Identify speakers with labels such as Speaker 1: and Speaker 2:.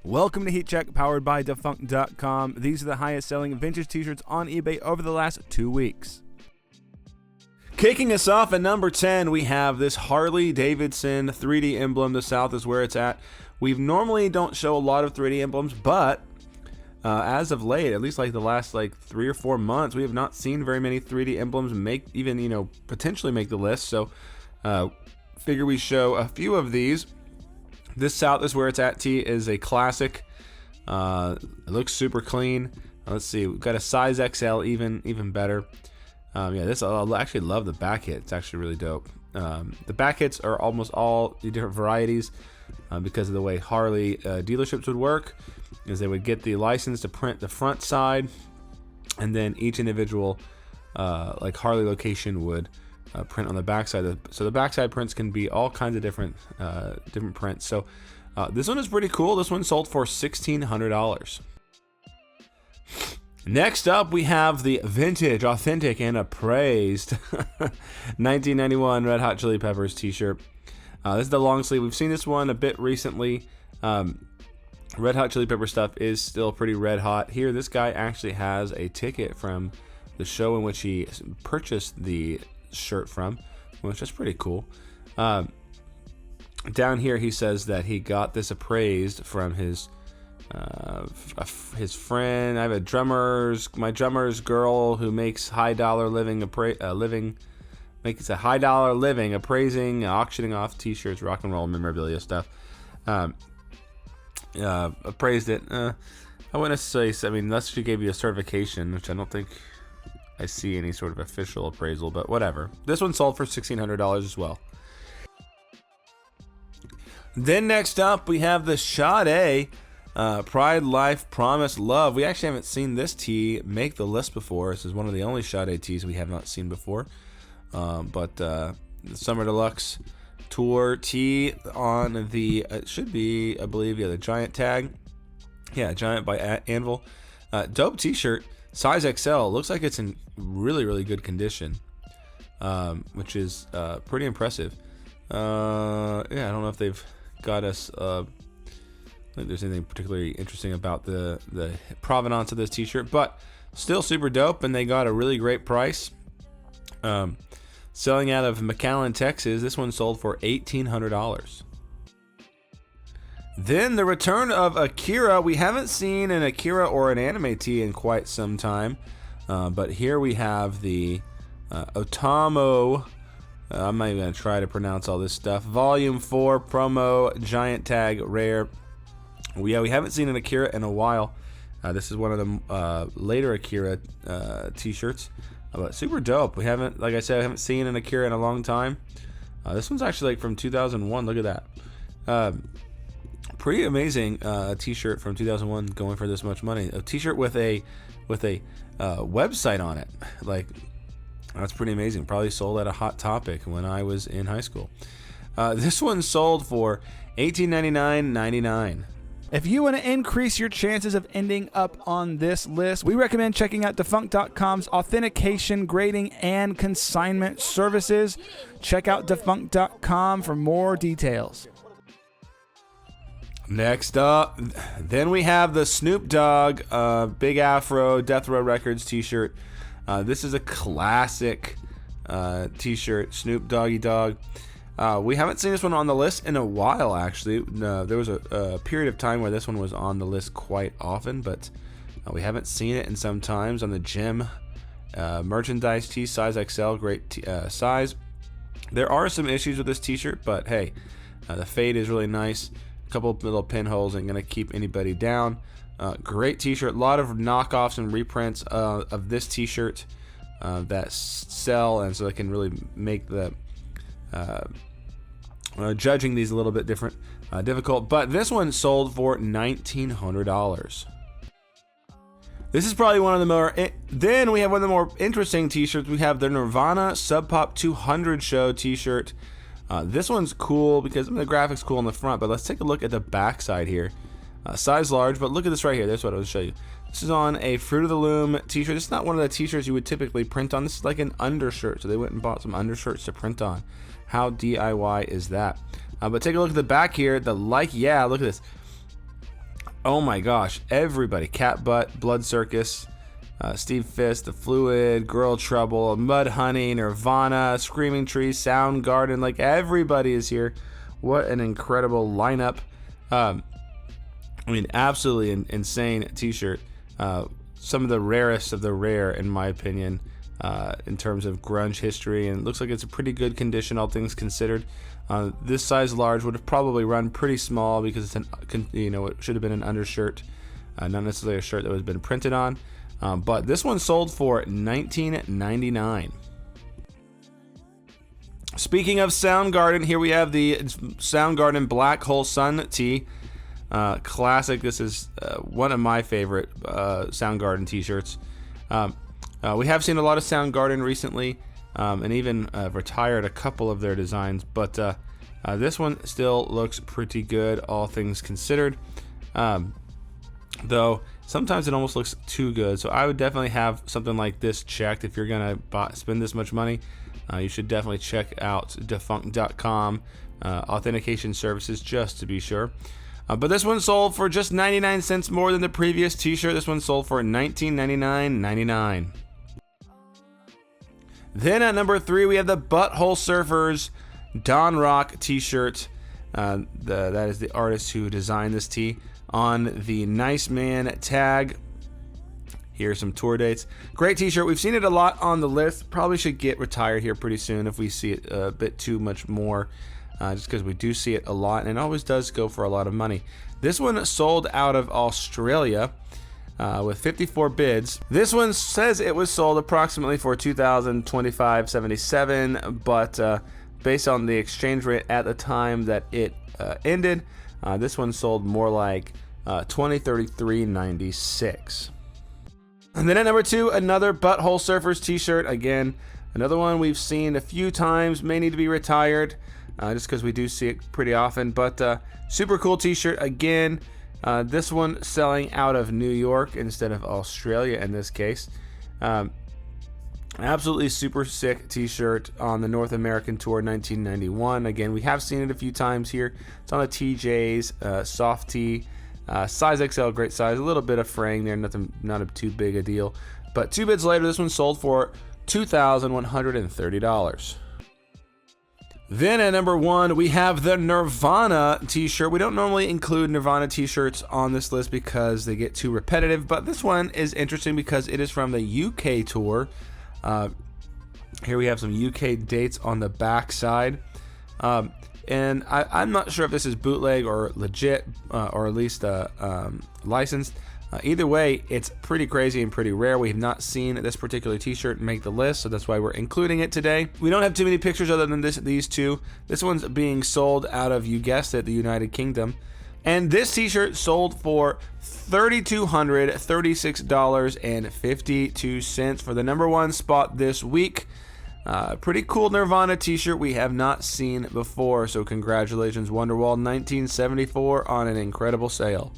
Speaker 1: Welcome to Heat Check, powered by Defunct.com. These are the highest selling vintage t-shirts on eBay over the last 2 weeks. Kicking us off at number 10, we have this Harley Davidson 3D emblem. The South is where it's at. We normally don't show a lot of 3D emblems, but as of late, at least like the last 3 or 4 months, we have not seen very many 3D emblems potentially make the list. So figure we show a few of these. This South is where it's at tee is a classic. It looks super clean. Let's see, we've got a size XL, even better. This I actually love the back hit. It's actually really dope. The back hits are almost all the different varieties because of the way Harley dealerships would work, is they would get the license to print the front side, and then each individual Harley location would print on the backside. So the backside prints can be all kinds of different prints. So this one is pretty cool. This one sold for $1,600. Next up, we have the vintage, authentic, and appraised 1991 Red Hot Chili Peppers t-shirt. This is the long sleeve. We've seen this one a bit recently. Red Hot Chili Pepper stuff is still pretty red hot. Here, this guy actually has a ticket from the show in which he purchased the shirt from, which is pretty cool. Down here, he says that he got this appraised from his friend. I have my drummer's girl who makes high dollar living, makes a high dollar living appraising, auctioning off t-shirts, rock and roll memorabilia stuff. Appraised it. I wouldn't say. I mean, unless she gave you a certification, which I don't think I see any sort of official appraisal, but whatever. This one sold for $1,600 as well. Then next up, we have the Sade Pride, Life, Promise, Love. We actually haven't seen this tee make the list before. This is one of the only Sade tees we have not seen before. But the Summer Deluxe Tour Tee on the, it should be, I believe, the Giant tag. Yeah, Giant by Anvil. Dope t-shirt. Size XL. Looks like it's in really, really good condition, which is pretty impressive. I don't know if they've got us. I don't think there's anything particularly interesting about the provenance of this t-shirt, but still super dope, and they got a really great price. Selling out of McAllen, Texas. This one sold for $1,800. Then the return of Akira. We haven't seen an Akira or an anime tee in quite some time, but here we have the Otomo. I'm not even going to try to pronounce all this stuff. Volume 4 promo Giant tag rare. We haven't seen an Akira in a while. This is one of the later Akira t-shirts, but super dope. We haven't, like I said, I haven't seen an Akira in a long time. This one's actually from 2001. Look at that. Pretty amazing t-shirt from 2001 going for this much money. A t-shirt with a website on it. That's pretty amazing. Probably sold at a Hot Topic when I was in high school. This one sold for $1899.99. If you want to increase your chances of ending up on this list, we recommend checking out Defunct.com's authentication, grading, and consignment services. Check out Defunct.com for more details. Next up, then we have the Snoop Dogg Big Afro Death Row Records t-shirt. This is a classic t-shirt, Snoop Doggy Dogg. We haven't seen this one on the list in a while, actually. There was a period of time where this one was on the list quite often, but we haven't seen it in some times. On the gym merchandise tee, size XL, great size. There are some issues with this t-shirt, but hey, the fade is really nice. A couple little pinholes ain't gonna keep anybody down. Great t-shirt. A lot of knockoffs and reprints of this t-shirt that sell, and so they can really make the judging these a little bit difficult. But this one sold for $1,900. This is probably one of the more. Then we have one of the more interesting t-shirts. We have the Nirvana Subpop 200 show t-shirt. This one's cool because the graphics cool on the front, but let's take a look at the back side here. Size large, but look at this right here. That's what I was show you. This is on a Fruit of the Loom t-shirt. It's not one of the t-shirts you would typically print on. This is like an undershirt, so they went and bought some undershirts to print on. How DIY is that? But take a look at the back here. Look at this. Oh my gosh, everybody. Cat Butt, Blood Circus, Steve Fist, The Fluid, Girl Trouble, Mudhoney, Nirvana, Screaming Trees, Soundgarden. Like, everybody is here. What an incredible lineup. I mean, absolutely insane t-shirt. Some of the rarest of the rare, in my opinion, in terms of grunge history. And it looks like it's a pretty good condition, all things considered. This size large would have probably run pretty small because it's it should have been an undershirt, not necessarily a shirt that was been printed on. But this one sold for $19.99. Speaking of Soundgarden, here we have the Soundgarden Black Hole Sun tee. Classic. This is one of my favorite Soundgarden t-shirts. We have seen a lot of Soundgarden recently, and even retired a couple of their designs, but this one still looks pretty good, all things considered. Though sometimes it almost looks too good, so I would definitely have something like this checked. If you're gonna spend this much money, you should definitely check out defunct.com authentication services just to be sure. But this one sold for just 99 cents more than the previous t-shirt. This one sold for $19.99. Then at number 3, we have the Butthole Surfers Don Rock t-shirt. That is the artist who designed this tee. On the Nice Man tag, here's some tour dates. Great t-shirt. We've seen it a lot on the list. Probably should get retired here pretty soon if we see it a bit too much more. Just because we do see it a lot, and it always does go for a lot of money. This one sold out of Australia with 54 bids. This one says it was sold approximately for $2,025.77, but based on the exchange rate at the time that it ended, this one sold more like $20.33.96. And then at number 2, another Butthole Surfers t-shirt. Again, another one we've seen a few times, may need to be retired. Just because we do see it pretty often, but super cool t-shirt again. This one selling out of New York instead of Australia in this case. Absolutely super sick t-shirt on the North American Tour 1991. Again, we have seen it a few times here. It's on a TJ's soft tee, size XL, great size. A little bit of fraying there, not too big a deal. But 2 bids later, this one sold for $2,130. Then at number 1, we have the Nirvana t-shirt. We don't normally include Nirvana t-shirts on this list because they get too repetitive, but this one is interesting because it is from the UK Tour. Here we have some UK dates on the back side. And I'm not sure if this is bootleg or legit, or at least licensed. Either way, it's pretty crazy and pretty rare. We have not seen this particular t-shirt make the list, so that's why we're including it today. We don't have too many pictures other than these two. This one's being sold out of, you guessed it, the United Kingdom. And this t-shirt sold for $3,236.52 for the number 1 spot this week. Pretty cool Nirvana t-shirt we have not seen before, so congratulations Wonderwall 1974 on an incredible sale.